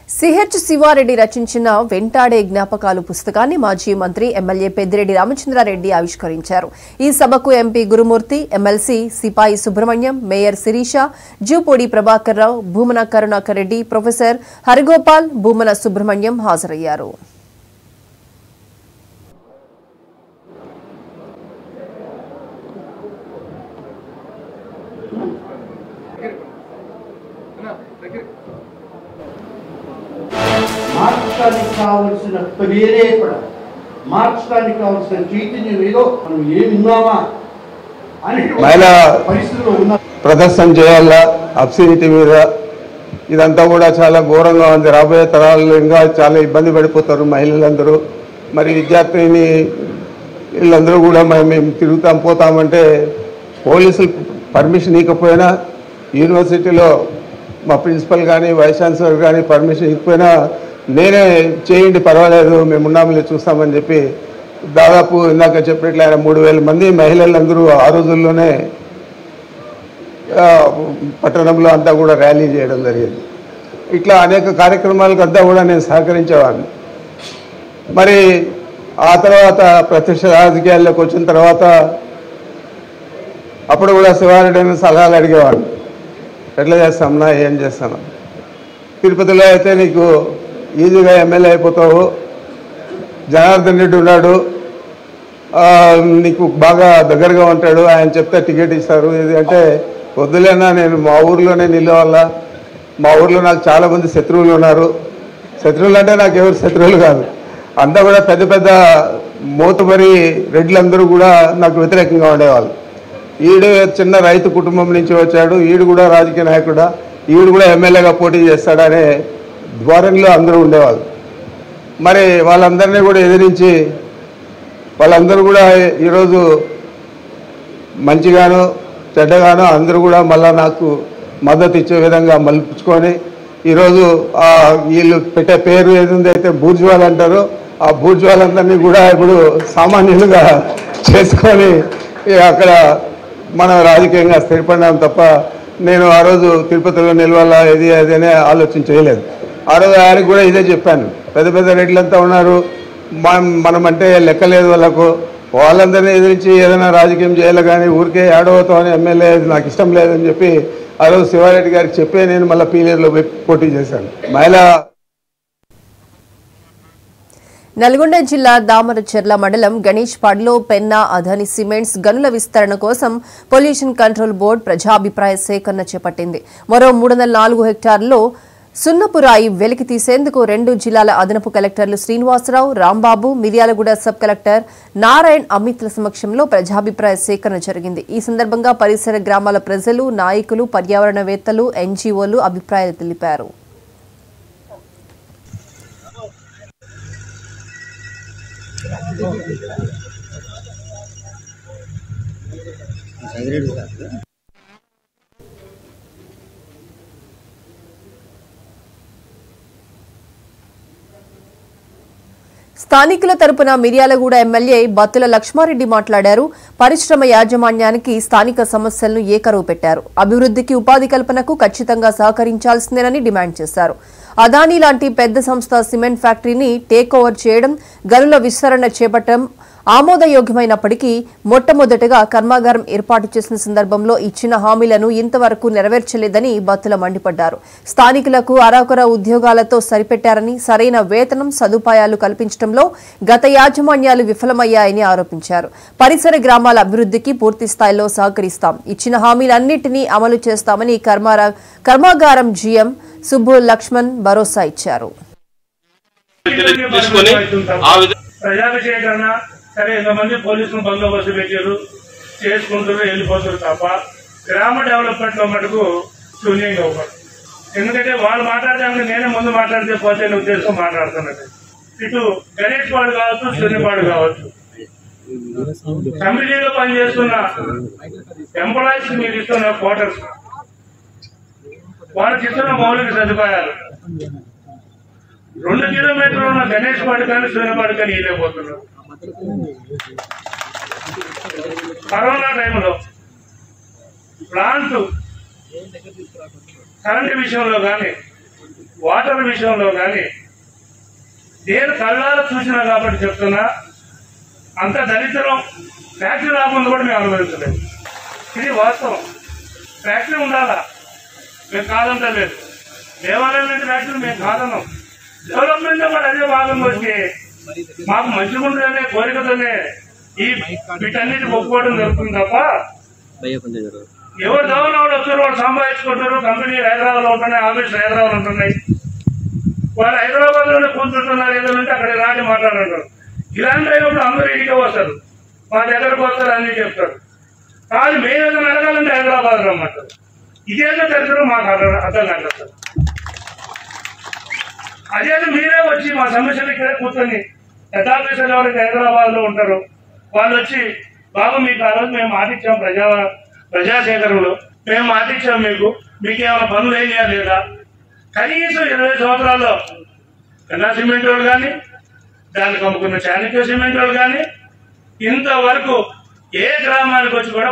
CH Sivareddy రచించిన వెంటాడే జ్ఞాపకాలు పుస్తకాన్ని మాజీ మంత్రి ఎమ్మెల్యే పెద్దిరెడ్డి రామచంద్రారెడ్డి ఆవిష్కరించారు. ఈ సభకు ఎంపీ గురుమూర్తి, ఎమ్మెల్సీ సిపాయి సుబ్రహ్మణ్యం, మేయర్ శిరీష, జూపూడి ప్రభాకర్ రావు, భూమన కరుణాకర్ రెడ్డి, ప్రొఫెసర్ హరిగోపాల్, భూమన సుబ్రహ్మణ్యం హాజరయ్యారు. మార్చడానికి కావలసిన ప్రేరేపణ, మార్చడానికి కావలసిన చైతన్యం ఏదో మనం ఏమి విన్నామా అని మహిళా పరిస్థితిలో ఉన్న ప్రదర్శన చేయాలా అబ్సిడిటీ మీద. ఇదంతా కూడా చాలా ఘోరంగా ఉంది. రాబోయే తరాలు ఇంకా చాలా ఇబ్బంది పడిపోతారు మహిళలందరూ. మరి విద్యార్థిని వీళ్ళందరూ కూడా మేము తిరుగుతాం పోతామంటే పోలీసులు పర్మిషన్ ఇవ్వకపోయినా, యూనివర్సిటీలో మా ప్రిన్సిపల్ కానీ వైస్ ఛాన్సలర్ కానీ పర్మిషన్ ఇవ్వకపోయినా నేనే చేయండి పర్వాలేదు మేము ఉన్నామని చూస్తామని చెప్పి దాదాపు ఇందాక చెప్పినట్లు ఆయన 3000 మంది మహిళలందరూ ఆ రోజుల్లోనే పట్టణంలో అంతా కూడా ర్యాలీ చేయడం జరిగింది. ఇట్లా అనేక కార్యక్రమాలకు అంతా కూడా నేను సహకరించేవాడిని. మరి ఆ తర్వాత ప్రత్యక్ష రాజకీయాల్లోకి వచ్చిన తర్వాత అప్పుడు కూడా శివారెడ్డి సలహాలు అడిగేవాడిని, ఎట్లా చేస్తామన్నా ఏం చేస్తాను, తిరుపతిలో అయితే నీకు ఈజీగా ఎమ్మెల్యే అయిపోతావు, జనార్దన్ రెడ్డి ఉన్నాడు నీకు బాగా దగ్గరగా ఉంటాడు, ఆయన చెప్తే టికెట్ ఇస్తారు, ఇది అంటే వద్దులేనా నేను మా ఊర్లోనే నిలవాల, మా ఊర్లో నాకు చాలామంది శత్రువులు ఉన్నారు. శత్రువులు అంటే నాకు ఎవరు శత్రువులు కాదు, అంతా కూడా పెద్ద పెద్ద మోతుబరి రెడ్లందరూ కూడా నాకు వ్యతిరేకంగా ఉండేవాళ్ళు. ఈడు చిన్న రైతు కుటుంబం నుంచి వచ్చాడు, ఈడు కూడా రాజకీయ నాయకుడా, ఈడు కూడా ఎమ్మెల్యేగా పోటీ చేస్తాడనే ధోరణిలో అందరూ ఉండేవాళ్ళు. మరి వాళ్ళందరినీ కూడా ఎదిరించి వాళ్ళందరూ కూడా ఈరోజు మంచిగాను చెడ్డగాను అందరూ కూడా మళ్ళీ నాకు మద్దతు ఇచ్చే విధంగా మలుపుకొని ఈరోజు వీళ్ళు పెట్టే పేరు ఏదైతే బూర్జువాలు అంటారో ఆ బూర్జువాలందరినీ కూడా ఇప్పుడు సామాన్యులుగా చేసుకొని అక్కడ మనం రాజకీయంగా స్థిరపడినాం తప్ప నేను ఆ రోజు తిరుపతిలో నిలవాలా ఇది అదనే ఆలోచన చేయలేదు. ఆ రోజు ఆయనకు కూడా ఇదే చెప్పాను, పెద్ద పెద్ద రెడ్లంతా ఉన్నారు, మనమంటే లెక్కలేదు వాళ్ళకు, వాళ్ళందరినీ ఎదిరించి ఏదైనా రాజకీయం చేయాలి కానీ ఊరికే ఏడవతామని ఎమ్మెల్యే నాకు ఇష్టం లేదని చెప్పి ఆ రోజు శివారెడ్డి గారికి చెప్పే నేను మళ్ళీ పీలేరులో పోటీ చేశాను. నల్గొండ జిల్లా దామరచెర్ల మండలం గణేష్పాడ్లో పెన్నా అదాని సిమెంట్స్ గనుల విస్తరణ కోసం పొల్యూషన్ కంట్రోల్ బోర్డు ప్రజాభిప్రాయ సేకరణ చేపట్టింది. మరో 304 హెక్టార్లలో సున్నపురాయి వెలికి తీసేందుకు 2 జిల్లాల అదనపు కలెక్టర్లు శ్రీనివాసరావు, రాంబాబు, మిర్యాలగూడ సబ్ కలెక్టర్ నారాయణ్ అమిత్ల సమక్షంలో ప్రజాభిప్రాయ సేకరణ జరిగింది. ఈ సందర్భంగా పరిసర గ్రామాల ప్రజలు, నాయకులు, పర్యావరణవేత్తలు, ఎన్జీఓలు అభిప్రాయాలు తెలిపారు. స్థానికుల తరపున మిర్యాలగూడ ఎమ్మెల్యే బత్తుల లక్ష్మారెడ్డి మాట్లాడారు. పరిశ్రమ యాజమాన్యానికి స్థానిక సమస్యలను ఏకరువు పెట్టారు. అభివృద్ధికి, ఉపాధి కల్పనకు ఖచ్చితంగా సహకరించాల్సిందేనని డిమాండ్ చేశారు. అదానీ లాంటి పెద్ద సంస్థ సిమెంట్ ఫ్యాక్టరీని టేక్ ఓవర్ చేయడం, గనుల విస్తరణ చేపట్టడం ఆమోదయోగ్యమైనప్పటికీ మొట్టమొదటగా కర్మాగారం ఏర్పాటు చేసిన సందర్భంలో ఇచ్చిన హామీలను ఇంతవరకు నెరవేర్చలేదని బత్తుల మండిపడ్డారు. స్థానికులకు అరాకొర ఉద్యోగాలతో సరిపెట్టారని, సరైన వేతనం, సదుపాయాలు కల్పించడంలో గత యాజమాన్యాలు విఫలమయ్యాయని ఆరోపించారు. పరిసర గ్రామాల అభివృద్ధికి పూర్తి స్థాయిలో సహకరిస్తాం, ఇచ్చిన హామీలన్నింటినీ అమలు చేస్తామని కర్మాగారం జీఎం సుబ్బు లక్ష్మణ్ భరోసా ఇచ్చారు. సరే ఇంతమంది పోలీసులు బందోబస్తు పెట్టారు, చేసుకుంటారు, వెళ్ళిపోతారు తప్ప గ్రామ డెవలప్మెంట్ లో మటుకు శూన్యంగా ఇవ్వరు. ఎందుకంటే వాళ్ళు మాట్లాడడానికి నేనే ముందు మాట్లాడితే పోతే ఉద్దేశం మాట్లాడుతున్నట్టు. ఇటు గణేష్ పాడు కావచ్చు, శూన్యపాడు కావచ్చు, కమిటీలో పనిచేస్తున్న ఎంప్లాయీస్ మీరు ఇస్తున్న క్వార్టర్స్, వాళ్ళకి ఇస్తున్న మౌలిక సదుపాయాలు 2 కిలోమీటర్లు ఉన్న గణేష్ పాడు కానీ శూన్యపాడు కానీ ఇవ్వలేకపోతున్నారు. కరోనా టైంలో ప్లాంట్ కరెంటు విషయంలో కానీ వాటర్ విషయంలో కానీ నేను కళ్ళారా చూసినా కాబట్టి చెప్తున్నా, అంత దరిద్రం ఫ్యాక్టరీ రాకుండా కూడా మేము అనుభవించలేదు. ఇది వాస్తవం. ఫ్యాక్టరీ ఉండాలా, మేము కాదంటలేదు. దేవాలయం లాంటి ఫ్యాక్టరీ మేము కాదన్నాం. డెవలప్మెంట్ కూడా అదే భాగంగా వచ్చి మాకు మంచిగా ఉంటుందనే కోరికతోనే ఈ వీటన్నిటి ఒప్పుకోవడం జరుగుతుంది తప్ప ఎవరు దవనవాడు వచ్చారు, వాడు సంపాదించుకుంటారు. కంపెనీ హైదరాబాద్ లో ఉంటున్నాయి, ఆఫీసులు హైదరాబాద్ ఉంటున్నాయి. వాళ్ళు హైదరాబాద్ లోనే కూర్చుంటున్నారు. ఏదంటే అక్కడ రాజు మాట్లాడుతుంటారు. ఇలాంటి అయినప్పుడు అందరూ ఇంటికి వస్తారు, మా దగ్గరకు వస్తారు, అన్ని చెప్తారు. కాదు మేము ఏదైనా అడగాలంటే హైదరాబాద్ రమ్మంటారు. ఇదేదో దరిద్రం మాకు అర్థం కాదు. అదేదో మీరే వచ్చి మా సమస్యలు ఇక్కడే కూర్చొని పెద్ద ఆఫీసర్లు ఎవరైతే హైదరాబాద్ లో ఉంటారో వాళ్ళు వచ్చి బాబు మీకు ఆ రోజు మేము మాటిచ్చాం ప్రజాసేకరణలో మేము మాటిచ్చాం, మీకు ఏమైనా పనులు ఏం లేదా? కనీసం 20 సంవత్సరాల్లో కన్నా సిమెంట్ వాళ్ళు కానీ దానికి అమ్ముకున్న చాణక్య సిమెంట్ వాళ్ళు కానీ ఇంతవరకు ఏ గ్రామానికి వచ్చి కూడా